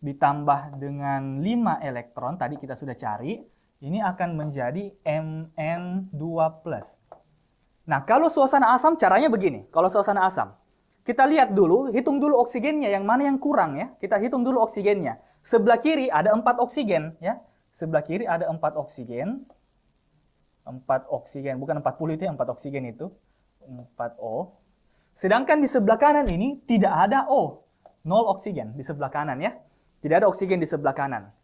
ditambah dengan 5 elektron, tadi kita sudah cari. Ini akan menjadi Mn2+. Nah, kalau suasana asam caranya begini. Kalau suasana asam, kita lihat dulu, hitung dulu oksigennya, yang mana yang kurang ya. Kita hitung dulu oksigennya. Sebelah kiri ada 4 oksigen ya. Sebelah kiri ada 4 oksigen. 4 oksigen, bukan 40 itu yang 4 oksigen itu. 4O. Sedangkan di sebelah kanan ini tidak ada O. 0 oksigen di sebelah kanan ya. Tidak ada oksigen di sebelah kanan.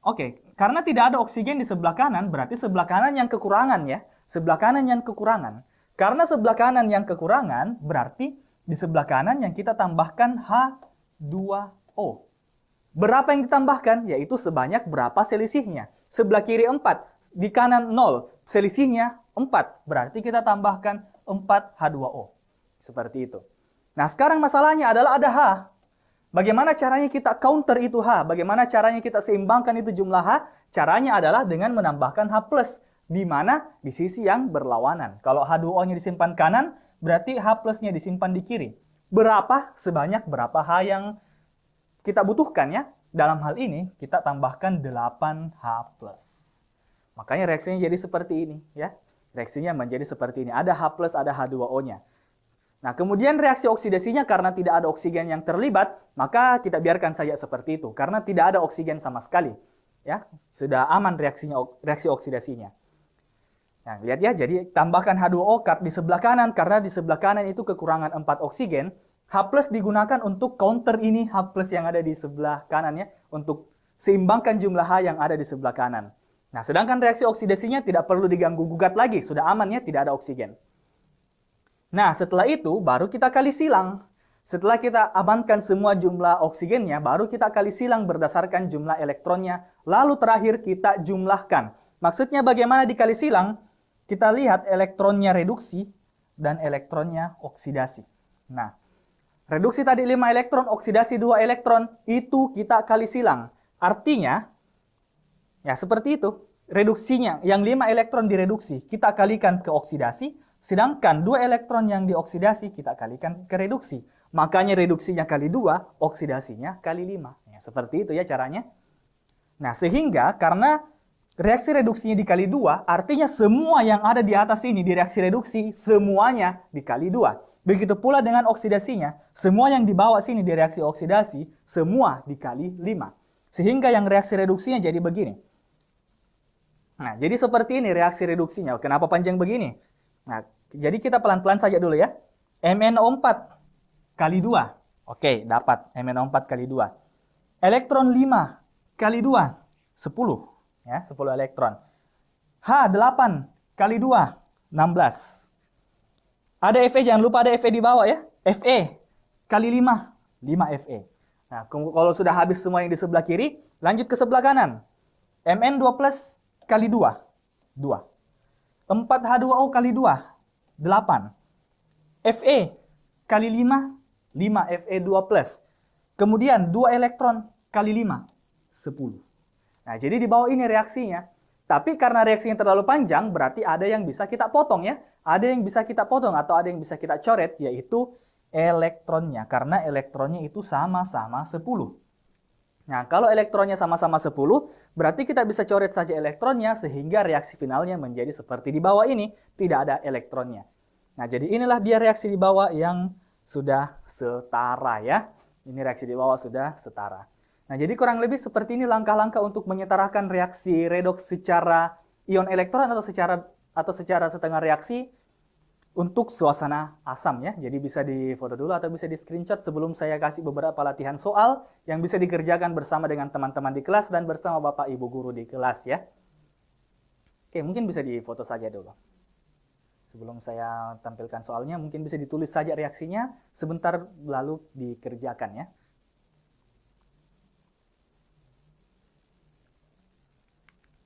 Oke, karena tidak ada oksigen di sebelah kanan, berarti sebelah kanan yang kekurangan ya. Sebelah kanan yang kekurangan. Karena sebelah kanan yang kekurangan, berarti di sebelah kanan yang kita tambahkan H2O. Berapa yang ditambahkan? Yaitu sebanyak berapa selisihnya. Sebelah kiri 4, di kanan 0, selisihnya 4. Berarti kita tambahkan 4 H2O. Seperti itu. Nah, sekarang masalahnya adalah ada H. Bagaimana caranya kita counter itu H? Bagaimana caranya kita seimbangkan itu jumlah H? Caranya adalah dengan menambahkan H+. Di mana? Di sisi yang berlawanan. Kalau H2O-nya disimpan kanan, berarti H+-nya disimpan di kiri. Berapa? Sebanyak berapa H yang kita butuhkan ya? Dalam hal ini, kita tambahkan 8H+. Makanya reaksinya jadi seperti ini ya. Reaksinya menjadi seperti ini. Ada H+, ada H2O-nya. Nah, kemudian reaksi oksidasinya karena tidak ada oksigen yang terlibat, maka kita biarkan saja seperti itu. Karena tidak ada oksigen sama sekali. Ya, sudah aman reaksi oksidasinya. Nah, lihat ya, jadi tambahkan H2O di sebelah kanan, karena di sebelah kanan itu kekurangan 4 oksigen. H plus digunakan untuk counter ini H plus yang ada di sebelah kanan ya, untuk seimbangkan jumlah H yang ada di sebelah kanan. Nah, sedangkan reaksi oksidasinya tidak perlu diganggu-gugat lagi, sudah aman ya, tidak ada oksigen. Nah, setelah itu baru kita kali silang. Setelah kita amankan semua jumlah oksigennya, baru kita kali silang berdasarkan jumlah elektronnya, lalu terakhir kita jumlahkan. Maksudnya bagaimana dikali silang? Kita lihat elektronnya reduksi dan elektronnya oksidasi. Nah, reduksi tadi 5 elektron, oksidasi 2 elektron, itu kita kali silang. Artinya, ya seperti itu, reduksinya yang 5 elektron direduksi, kita kalikan ke oksidasi, sedangkan 2 elektron yang dioksidasi, kita kalikan ke reduksi. Makanya reduksinya kali 2, oksidasinya kali 5. Ya, seperti itu ya caranya. Nah, sehingga karena reaksi reduksinya dikali 2, artinya semua yang ada di atas ini di reaksi reduksi, semuanya dikali 2. Begitu pula dengan oksidasinya, semua yang dibawa sini di reaksi oksidasi, semua dikali 5. Sehingga yang reaksi reduksinya jadi begini. Nah, jadi seperti ini reaksi reduksinya. Kenapa panjang begini? Nah, jadi kita pelan-pelan saja dulu ya. MnO4 kali 2. Oke, dapat MnO4 kali 2. Elektron 5 kali 2, 10. Ya, 10 elektron. H8 kali 2, 16. Ada Fe, jangan lupa ada Fe di bawah ya. Fe kali 5, 5 Fe. Nah, kalau sudah habis semua yang di sebelah kiri, lanjut ke sebelah kanan. Mn2 plus kali 2, 2. 4H2O kali 2, 8. Fe kali 5, 5 Fe2 plus. Kemudian 2 elektron kali 5, 10. Nah, jadi di bawah ini reaksinya. Tapi karena reaksinya terlalu panjang, berarti ada yang bisa kita potong ya. Ada yang bisa kita potong atau ada yang bisa kita coret, yaitu elektronnya. Karena elektronnya itu sama-sama 10. Nah, kalau elektronnya sama-sama 10, berarti kita bisa coret saja elektronnya sehingga reaksi finalnya menjadi seperti di bawah ini, tidak ada elektronnya. Nah, jadi inilah dia reaksi di bawah yang sudah setara ya. Ini reaksi di bawah sudah setara. Nah, jadi kurang lebih seperti ini langkah-langkah untuk menyetarakan reaksi redoks secara ion elektron atau secara setengah reaksi untuk suasana asam ya. Jadi bisa difoto dulu atau bisa di screenshot sebelum saya kasih beberapa latihan soal yang bisa dikerjakan bersama dengan teman-teman di kelas dan bersama Bapak Ibu guru di kelas ya. Oke, mungkin bisa difoto saja dulu. Sebelum saya tampilkan soalnya, mungkin bisa ditulis saja reaksinya sebentar lalu dikerjakan ya.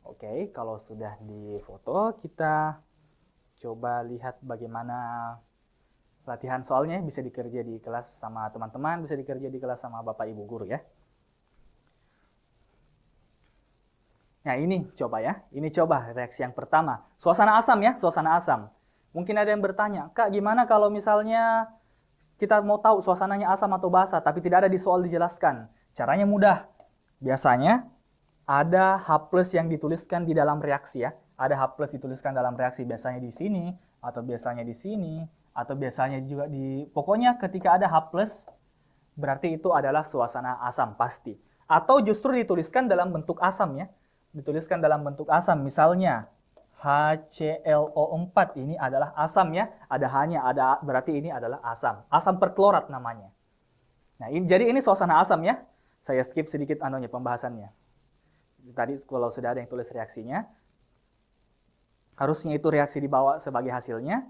Oke, kalau sudah difoto, kita coba lihat bagaimana latihan soalnya. Bisa dikerja di kelas sama teman-teman, bisa dikerja di kelas sama Bapak Ibu guru ya. Nah, ini coba ya. Ini coba reaksi yang pertama. Suasana asam ya, suasana asam. Mungkin ada yang bertanya, Kak, gimana kalau misalnya kita mau tahu suasananya asam atau basa, tapi tidak ada di soal dijelaskan? Caranya mudah. Biasanya ada H+ yang dituliskan di dalam reaksi ya. Ada H+ dituliskan dalam reaksi, biasanya di sini, atau biasanya di sini, atau biasanya juga di... Pokoknya ketika ada H+, berarti itu adalah suasana asam pasti. Atau justru dituliskan dalam bentuk asam ya. Dituliskan dalam bentuk asam, misalnya HClO4 ini adalah asam ya. Ada H-nya, berarti ini adalah asam. Asam perklorat namanya. Nah, jadi ini suasana asam ya. Saya skip sedikit pembahasannya. Tadi kalau sudah ada yang tulis reaksinya, harusnya itu reaksi dibawa sebagai hasilnya.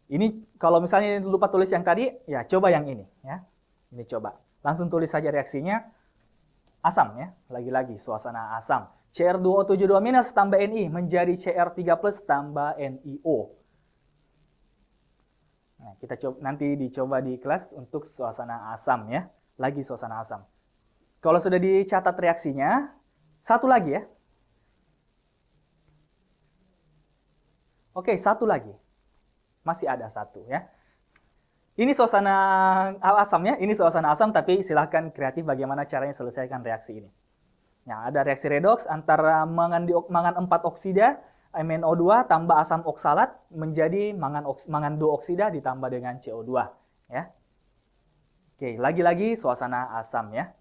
Ini kalau misalnya lupa tulis yang tadi, ya coba yang ini ya. Ini coba. Langsung tulis saja reaksinya. Asam ya, lagi-lagi suasana asam. Cr2O72- tambah Ni menjadi Cr3+ tambah NiO. Nah, kita coba nanti dicoba di kelas untuk suasana asam ya. Lagi suasana asam. Kalau sudah dicatat reaksinya, satu lagi ya. Oke, satu lagi. Masih ada satu ya. Ini suasana asam ya, ini suasana asam, tapi silahkan kreatif bagaimana caranya selesaikan reaksi ini. Nah, ada reaksi redoks antara mangan 4 oksida, MnO2 tambah asam oksalat menjadi mangan 2 oksida ditambah dengan CO2 ya. Oke, lagi-lagi suasana asam ya.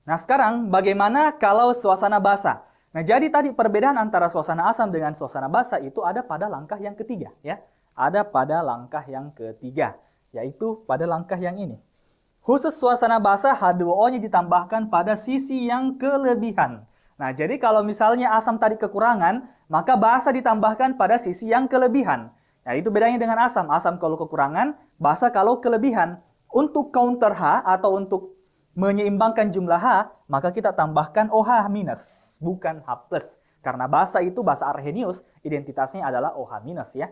Nah, sekarang bagaimana kalau suasana basa? Nah, jadi tadi perbedaan antara suasana asam dengan suasana basa itu ada pada langkah yang ketiga, ya. Ada pada langkah yang ketiga, yaitu pada langkah yang ini. Khusus suasana basa, H2O-nya ditambahkan pada sisi yang kelebihan. Nah, jadi kalau misalnya asam tadi kekurangan, maka basa ditambahkan pada sisi yang kelebihan. Nah, itu bedanya dengan asam. Asam kalau kekurangan, basa kalau kelebihan. Untuk counter H atau untuk menyeimbangkan jumlah H, maka kita tambahkan OH minus, bukan H plus. Karena basa itu basa arrhenius, identitasnya adalah OH minus ya.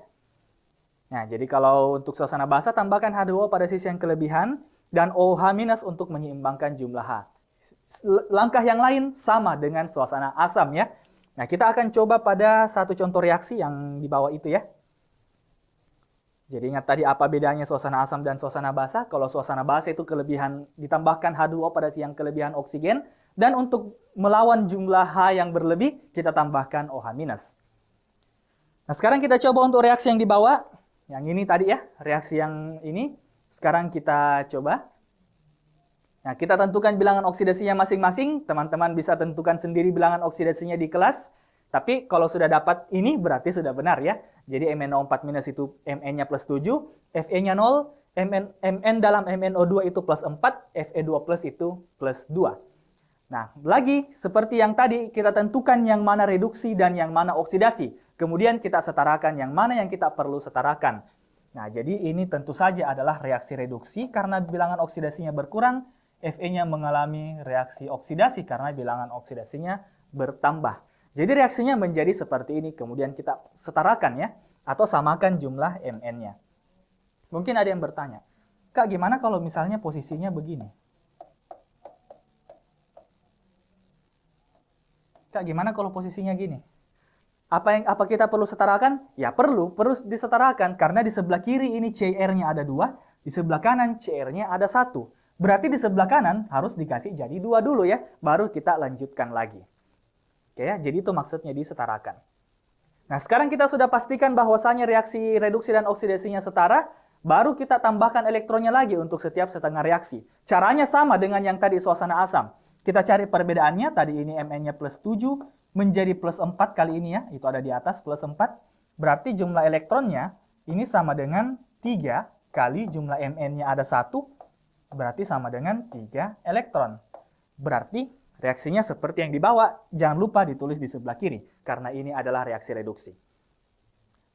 Nah, jadi kalau untuk suasana basa, tambahkan H2O pada sisi yang kelebihan, dan OH minus untuk menyeimbangkan jumlah H. Langkah yang lain sama dengan suasana asam ya. Nah, kita akan coba pada satu contoh reaksi yang di bawah itu ya. Jadi ingat tadi apa bedanya suasana asam dan suasana basa? Kalau suasana basa itu kelebihan ditambahkan H2O pada yang kelebihan oksigen, dan untuk melawan jumlah H yang berlebih kita tambahkan OH minus. Nah, sekarang kita coba untuk reaksi yang di bawah. Yang ini tadi ya, reaksi yang ini. Sekarang kita coba. Nah, kita tentukan bilangan oksidasinya masing-masing. Teman-teman bisa tentukan sendiri bilangan oksidasinya di kelas. Tapi kalau sudah dapat ini berarti sudah benar ya. Jadi MnO4- itu Mn-nya plus 7, Fe-nya 0, Mn dalam MnO2 itu plus 4, Fe2+ itu plus 2. Nah, lagi seperti yang tadi kita tentukan yang mana reduksi dan yang mana oksidasi. Kemudian kita setarakan yang mana yang kita perlu setarakan. Nah, jadi ini tentu saja adalah reaksi reduksi karena bilangan oksidasinya berkurang, Fe-nya mengalami reaksi oksidasi karena bilangan oksidasinya bertambah. Jadi reaksinya menjadi seperti ini, kemudian kita setarakan ya, atau samakan jumlah Mn-nya. Mungkin ada yang bertanya, Kak gimana kalau misalnya posisinya begini? Kak gimana kalau posisinya gini? Apa kita perlu setarakan? Ya perlu disetarakan, karena di sebelah kiri ini CR-nya ada 2, di sebelah kanan CR-nya ada 1. Berarti di sebelah kanan harus dikasih jadi 2 dulu ya, baru kita lanjutkan lagi. Oke ya, jadi itu maksudnya disetarakan. Nah, sekarang kita sudah pastikan bahwasannya reaksi reduksi dan oksidasinya setara, baru kita tambahkan elektronnya lagi untuk setiap setengah reaksi. Caranya sama dengan yang tadi suasana asam. Kita cari perbedaannya, tadi ini Mn-nya plus 7 menjadi plus 4 kali ini ya, itu ada di atas plus 4. Berarti jumlah elektronnya ini sama dengan 3 kali jumlah Mn-nya ada 1, berarti sama dengan 3 elektron. Berarti reaksinya seperti yang di bawah, jangan lupa ditulis di sebelah kiri, karena ini adalah reaksi reduksi.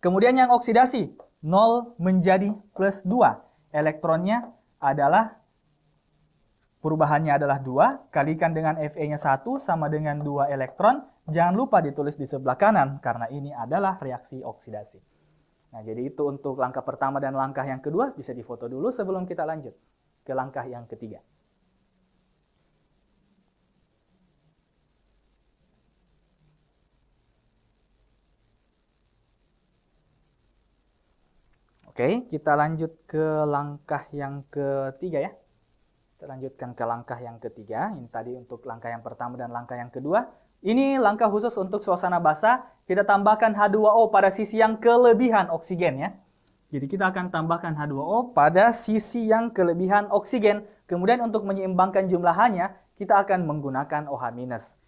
Kemudian yang oksidasi, 0 menjadi plus 2. Elektronnya adalah, perubahannya adalah 2, kalikan dengan Fe-nya 1 sama dengan 2 elektron, jangan lupa ditulis di sebelah kanan, karena ini adalah reaksi oksidasi. Nah, jadi itu untuk langkah pertama dan langkah yang kedua, bisa difoto dulu sebelum kita lanjut ke langkah yang ketiga. Oke, kita lanjut ke langkah yang ketiga ya. Kita lanjutkan ke langkah yang ketiga. Ini tadi untuk langkah yang pertama dan langkah yang kedua. Ini langkah khusus untuk suasana basa. Kita tambahkan H2O pada sisi yang kelebihan oksigen ya. Jadi kita akan tambahkan H2O pada sisi yang kelebihan oksigen. Kemudian untuk menyeimbangkan jumlah H-nya, kita akan menggunakan OH-.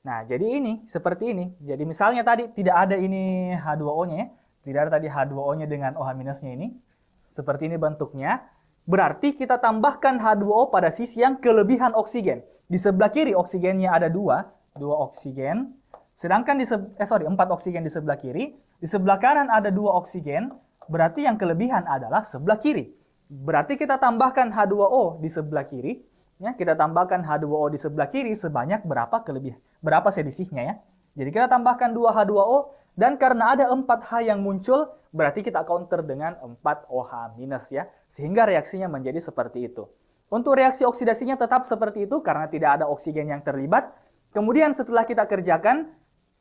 Nah, jadi ini seperti ini. Jadi misalnya tadi tidak ada ini H2O-nya ya. Tidak ada tadi H2O-nya dengan OH-nya ini. Seperti ini bentuknya. Berarti kita tambahkan H2O pada sisi yang kelebihan oksigen. Di sebelah kiri oksigennya ada 2 oksigen. Sedangkan 4 oksigen di sebelah kiri. Di sebelah kanan ada 2 oksigen. Berarti yang kelebihan adalah sebelah kiri. Berarti kita tambahkan H2O di sebelah kiri. Ya, kita tambahkan H2O di sebelah kiri sebanyak berapa selisihnya ya. Jadi kita tambahkan 2 H2O, dan karena ada 4 H yang muncul, berarti kita counter dengan 4 OH- ya. Sehingga reaksinya menjadi seperti itu. Untuk reaksi oksidasinya tetap seperti itu, karena tidak ada oksigen yang terlibat. Kemudian setelah kita kerjakan,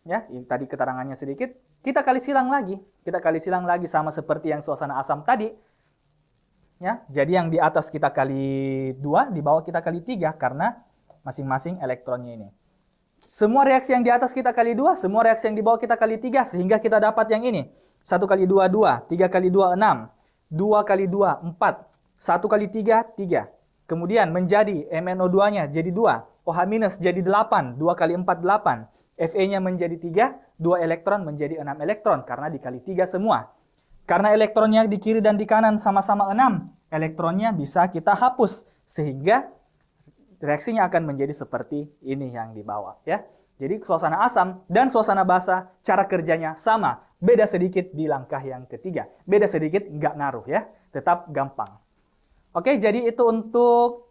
ya ini tadi keterangannya sedikit, kita kali silang lagi. Kita kali silang lagi sama seperti yang suasana asam tadi. Ya, jadi yang di atas kita kali 2, di bawah kita kali 3, karena masing-masing elektronnya ini. Semua reaksi yang di atas kita kali 2, semua reaksi yang di bawah kita kali 3, sehingga kita dapat yang ini. 1 kali 2, 2. 3 kali 2, 6. 2 kali 2, 4. 1 kali 3, 3. Kemudian menjadi MnO2-nya jadi 2. OH- jadi 8. 2 kali 4, 8. Fe-nya menjadi 3, 2 elektron menjadi 6 elektron karena dikali 3 semua. Karena elektronnya di kiri dan di kanan sama-sama 6, elektronnya bisa kita hapus sehingga reaksinya akan menjadi seperti ini yang di bawah ya. Jadi suasana asam dan suasana basa cara kerjanya sama, beda sedikit di langkah yang ketiga. Beda sedikit nggak ngaruh ya, tetap gampang. Oke, jadi itu untuk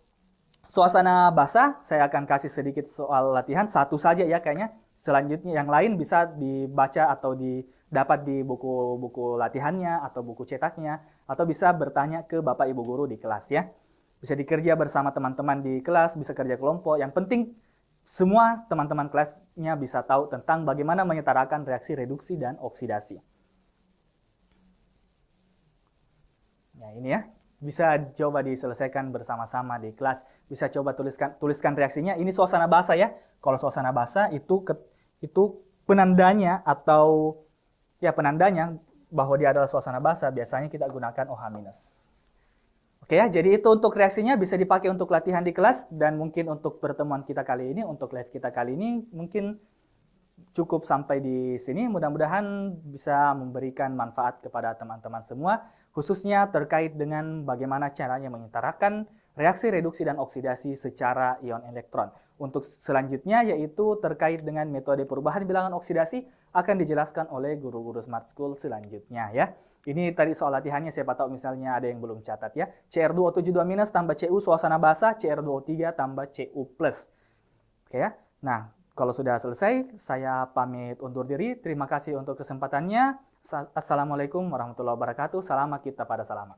suasana basa. Saya akan kasih sedikit soal latihan, satu saja ya kayaknya. Selanjutnya yang lain bisa dibaca atau didapat di buku-buku latihannya atau buku cetaknya, atau bisa bertanya ke Bapak Ibu guru di kelas ya. Bisa dikerja bersama teman-teman di kelas, bisa kerja kelompok. Yang penting semua teman-teman kelasnya bisa tahu tentang bagaimana menyetarakan reaksi reduksi dan oksidasi. Nah ini ya, bisa coba diselesaikan bersama-sama di kelas. Bisa coba tuliskan reaksinya. Ini suasana basa ya. Kalau suasana basa itu penandanya atau ya penandanya bahwa dia adalah suasana basa biasanya kita gunakan OH-. Oke ya, jadi itu untuk reaksinya bisa dipakai untuk latihan di kelas dan mungkin untuk pertemuan kita kali ini, untuk live kita kali ini mungkin cukup sampai di sini. Mudah-mudahan bisa memberikan manfaat kepada teman-teman semua, khususnya terkait dengan bagaimana caranya menyetarakan reaksi reduksi dan oksidasi secara ion elektron. Untuk selanjutnya yaitu terkait dengan metode perubahan bilangan oksidasi akan dijelaskan oleh guru-guru Smart School selanjutnya ya. Ini tadi soal latihannya, siapa tahu misalnya ada yang belum catat ya. Cr2O72- tambah Cu suasana basa, Cr2O3 tambah Cu+. Oke ya. Nah, kalau sudah selesai, saya pamit undur diri. Terima kasih untuk kesempatannya. Assalamualaikum warahmatullahi wabarakatuh. Salam kita pada salamat.